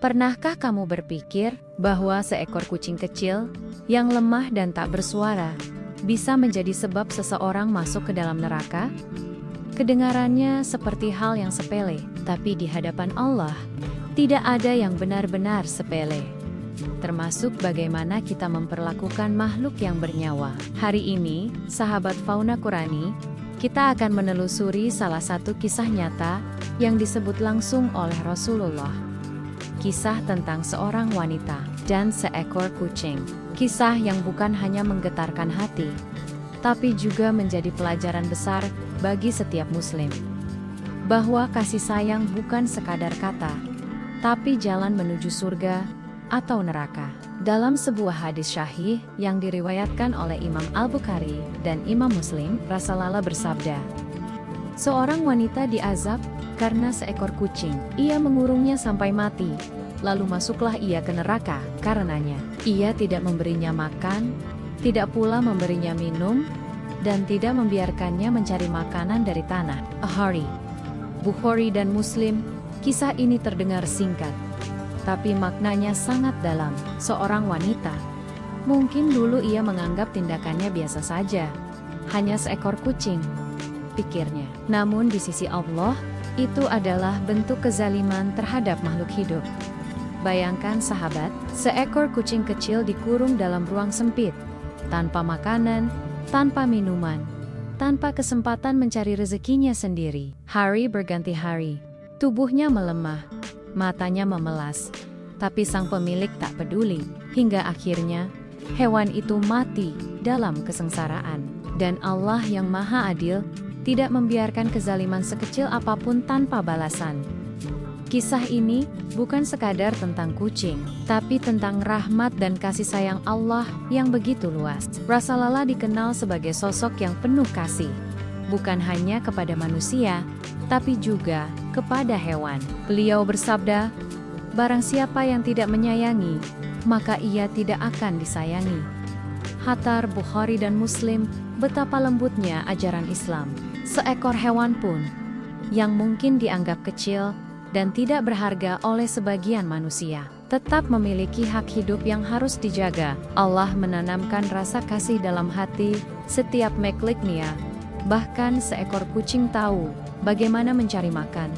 Pernahkah kamu berpikir bahwa seekor kucing kecil yang lemah dan tak bersuara bisa menjadi sebab seseorang masuk ke dalam neraka? Kedengarannya seperti hal yang sepele, tapi di hadapan Allah, tidak ada yang benar-benar sepele. Termasuk bagaimana kita memperlakukan makhluk yang bernyawa. Hari ini, sahabat Fauna Qurani, kita akan menelusuri salah satu kisah nyata yang disebut langsung oleh Rasulullah. Kisah tentang seorang wanita dan seekor kucing. Kisah yang bukan hanya menggetarkan hati, tapi juga menjadi pelajaran besar bagi setiap muslim. Bahwa kasih sayang bukan sekadar kata, tapi jalan menuju surga atau neraka. Dalam sebuah hadis syahih yang diriwayatkan oleh Imam Al-Bukhari dan Imam Muslim, Rasulullah bersabda, seorang wanita diazab karena seekor kucing. Ia mengurungnya sampai mati, lalu masuklah ia ke neraka karenanya. Ia tidak memberinya makan, tidak pula memberinya minum, dan tidak membiarkannya mencari makanan dari tanah. Bukhari dan Muslim. Kisah ini terdengar singkat, tapi maknanya sangat dalam. Seorang wanita, mungkin dulu ia menganggap tindakannya biasa saja, hanya seekor kucing, pikirnya. Namun di sisi Allah, itu adalah bentuk kezaliman terhadap makhluk hidup. Bayangkan sahabat, seekor kucing kecil dikurung dalam ruang sempit, tanpa makanan, tanpa minuman, tanpa kesempatan mencari rezekinya sendiri. Hari berganti hari, tubuhnya melemah, matanya memelas, tapi sang pemilik tak peduli. Hingga akhirnya, hewan itu mati dalam kesengsaraan. Dan Allah yang Maha Adil tidak membiarkan kezaliman sekecil apapun tanpa balasan. Kisah ini bukan sekadar tentang kucing, tapi tentang rahmat dan kasih sayang Allah yang begitu luas. Rasulullah dikenal sebagai sosok yang penuh kasih, bukan hanya kepada manusia, tapi juga kepada hewan. Beliau bersabda, barang siapa yang tidak menyayangi, maka ia tidak akan disayangi. Hatar Bukhari dan Muslim, betapa lembutnya ajaran Islam. Seekor hewan pun, yang mungkin dianggap kecil dan tidak berharga oleh sebagian manusia, tetap memiliki hak hidup yang harus dijaga. Allah menanamkan rasa kasih dalam hati setiap makhluknya. Bahkan seekor kucing tahu bagaimana mencari makan,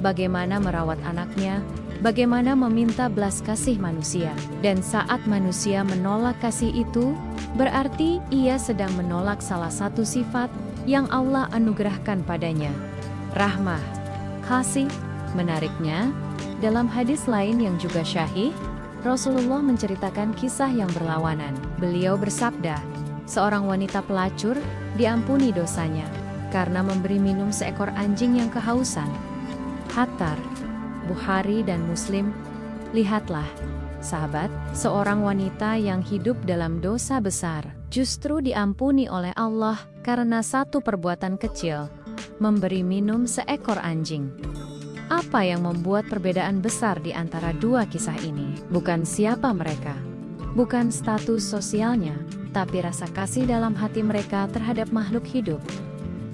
bagaimana merawat anaknya, bagaimana meminta belas kasih manusia. Dan saat manusia menolak kasih itu, berarti ia sedang menolak salah satu sifat yang Allah anugerahkan padanya, rahmah, kasih. Menariknya, dalam hadis lain yang juga syahih, Rasulullah menceritakan kisah yang berlawanan. Beliau bersabda, seorang wanita pelacur diampuni dosanya karena memberi minum seekor anjing yang kehausan. Hatar, Bukhari dan Muslim. Lihatlah, sahabat, seorang wanita yang hidup dalam dosa besar justru diampuni oleh Allah karena satu perbuatan kecil, memberi minum seekor anjing. Apa yang membuat perbedaan besar di antara dua kisah ini? Bukan siapa mereka, bukan status sosialnya, tapi rasa kasih dalam hati mereka terhadap makhluk hidup.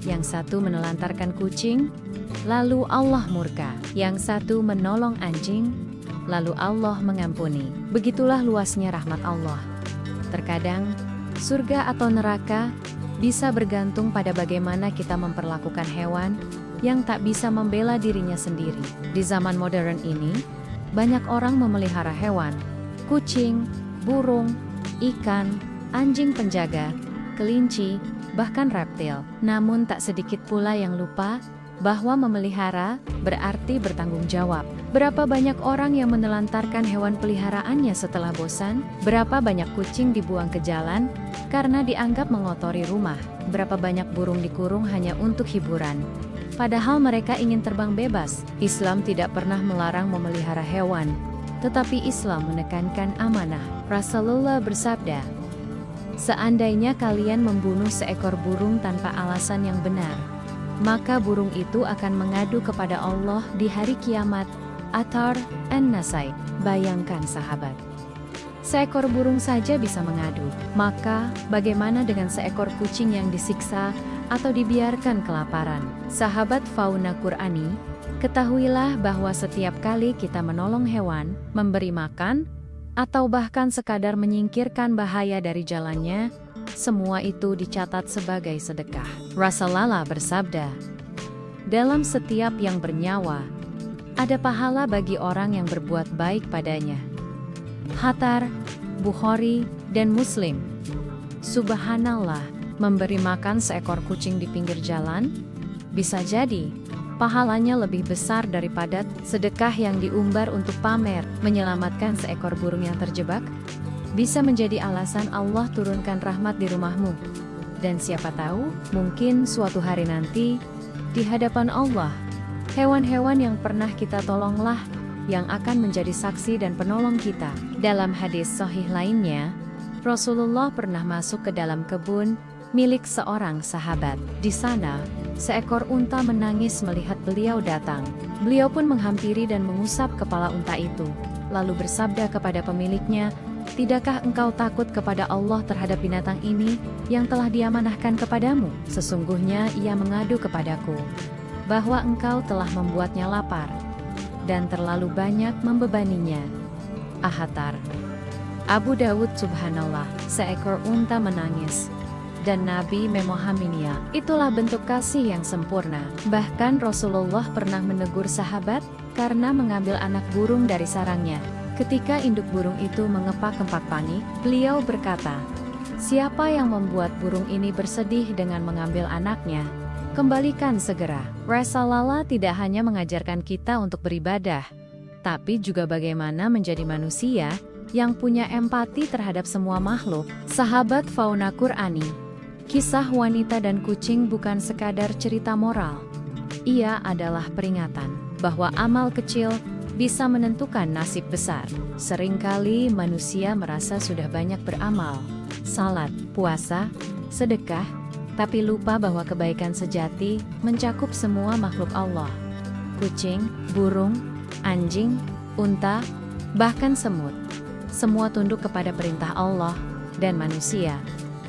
Yang satu menelantarkan kucing, lalu Allah murka. Yang satu menolong anjing, lalu Allah mengampuni. Begitulah luasnya rahmat Allah. Terkadang, surga atau neraka bisa bergantung pada bagaimana kita memperlakukan hewan yang tak bisa membela dirinya sendiri. Di zaman modern ini, banyak orang memelihara hewan, kucing, burung, ikan, anjing penjaga, kelinci, bahkan reptil. Namun tak sedikit pula yang lupa bahwa memelihara berarti bertanggung jawab. Berapa banyak orang yang menelantarkan hewan peliharaannya setelah bosan? Berapa banyak kucing dibuang ke jalan karena dianggap mengotori rumah? Berapa banyak burung dikurung hanya untuk hiburan? Padahal mereka ingin terbang bebas. Islam tidak pernah melarang memelihara hewan, tetapi Islam menekankan amanah. Rasulullah bersabda, seandainya kalian membunuh seekor burung tanpa alasan yang benar, maka burung itu akan mengadu kepada Allah di hari kiamat. Athar An-Nasai. Bayangkan sahabat, seekor burung saja bisa mengadu, maka bagaimana dengan seekor kucing yang disiksa atau dibiarkan kelaparan? Sahabat Fauna Qurani, Ketahuilah bahwa setiap kali kita menolong hewan, memberi makan, atau bahkan sekadar menyingkirkan bahaya dari jalannya, semua itu dicatat sebagai sedekah. Rasulullah bersabda, dalam setiap yang bernyawa, ada pahala bagi orang yang berbuat baik padanya. Hatar, Bukhari, dan Muslim. Subhanallah, memberi makan seekor kucing di pinggir jalan, bisa jadi pahalanya lebih besar daripada sedekah yang diumbar untuk pamer. Menyelamatkan seekor burung yang terjebak bisa menjadi alasan Allah turunkan rahmat di rumahmu. Dan siapa tahu, mungkin suatu hari nanti, di hadapan Allah, hewan-hewan yang pernah kita tolonglah yang akan menjadi saksi dan penolong kita. Dalam hadis sahih lainnya, Rasulullah pernah masuk ke dalam kebun milik seorang sahabat. Di sana, seekor unta menangis melihat beliau datang. Beliau pun menghampiri dan mengusap kepala unta itu, lalu bersabda kepada pemiliknya, "Tidakkah engkau takut kepada Allah terhadap binatang ini yang telah diamanahkan kepadamu? Sesungguhnya ia mengadu kepadaku bahwa engkau telah membuatnya lapar dan terlalu banyak membebaninya." Ahatar. Abu Dawud. Subhanallah, seekor unta menangis dan Nabi memahaminya. Itulah bentuk kasih yang sempurna. Bahkan Rasulullah pernah menegur sahabat karena mengambil anak burung dari sarangnya. Ketika induk burung itu mengepak-kepak panik, beliau berkata, "Siapa yang membuat burung ini bersedih dengan mengambil anaknya? Kembalikan segera." Rasulullah tidak hanya mengajarkan kita untuk beribadah, tapi juga bagaimana menjadi manusia yang punya empati terhadap semua makhluk. Sahabat fauna Qur'ani. Kisah wanita dan kucing bukan sekadar cerita moral. Ia adalah peringatan bahwa amal kecil bisa menentukan nasib besar. Seringkali manusia merasa sudah banyak beramal, salat, puasa, sedekah, tapi lupa bahwa kebaikan sejati mencakup semua makhluk Allah. Kucing, burung, anjing, unta, bahkan semut. Semua tunduk kepada perintah Allah, dan manusia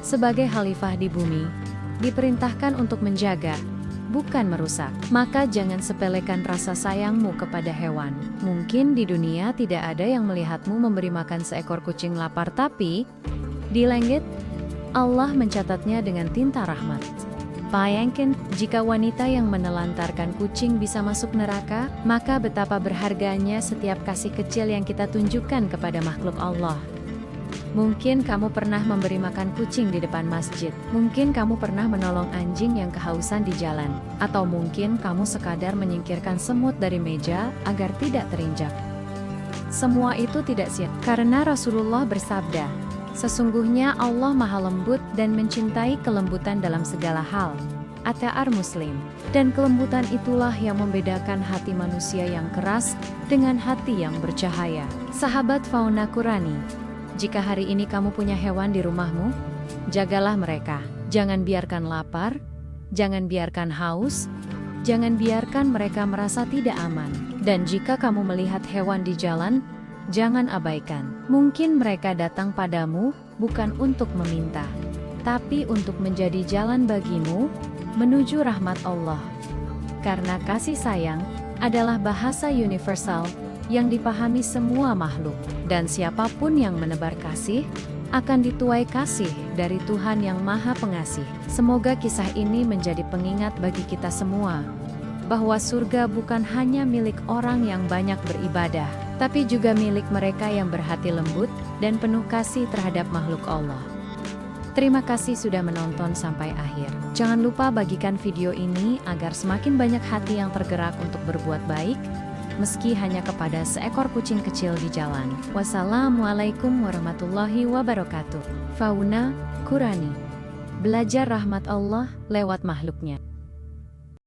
sebagai khalifah di bumi, diperintahkan untuk menjaga, bukan merusak. Maka jangan sepelekan rasa sayangmu kepada hewan. Mungkin di dunia tidak ada yang melihatmu memberi makan seekor kucing lapar, tapi di langit, Allah mencatatnya dengan tinta rahmat. Bayangkan, jika wanita yang menelantarkan kucing bisa masuk neraka, maka betapa berharganya setiap kasih kecil yang kita tunjukkan kepada makhluk Allah. Mungkin kamu pernah memberi makan kucing di depan masjid. Mungkin kamu pernah menolong anjing yang kehausan di jalan. Atau mungkin kamu sekadar menyingkirkan semut dari meja agar tidak terinjak. Semua itu tidak sia, karena Rasulullah bersabda, "Sesungguhnya Allah Maha Lembut dan mencintai kelembutan dalam segala hal." At-Ta'ar Muslim. Dan kelembutan itulah yang membedakan hati manusia yang keras dengan hati yang bercahaya. Sahabat fauna Qur'ani. Jika hari ini kamu punya hewan di rumahmu, jagalah mereka. Jangan biarkan lapar, jangan biarkan haus, jangan biarkan mereka merasa tidak aman. Dan jika kamu melihat hewan di jalan, jangan abaikan. Mungkin mereka datang padamu bukan untuk meminta, tapi untuk menjadi jalan bagimu menuju rahmat Allah. Karena kasih sayang adalah bahasa universal yang dipahami semua makhluk, dan siapapun yang menebar kasih akan dituai kasih dari Tuhan yang Maha Pengasih. Semoga kisah ini menjadi pengingat bagi kita semua bahwa surga bukan hanya milik orang yang banyak beribadah, tapi juga milik mereka yang berhati lembut dan penuh kasih terhadap makhluk Allah. Terima kasih sudah menonton sampai akhir. Jangan lupa bagikan video ini agar semakin banyak hati yang tergerak untuk berbuat baik, meski hanya kepada seekor kucing kecil di jalan. Wassalamualaikum warahmatullahi wabarakatuh. Fauna Qur'ani. Belajar rahmat Allah lewat makhluknya.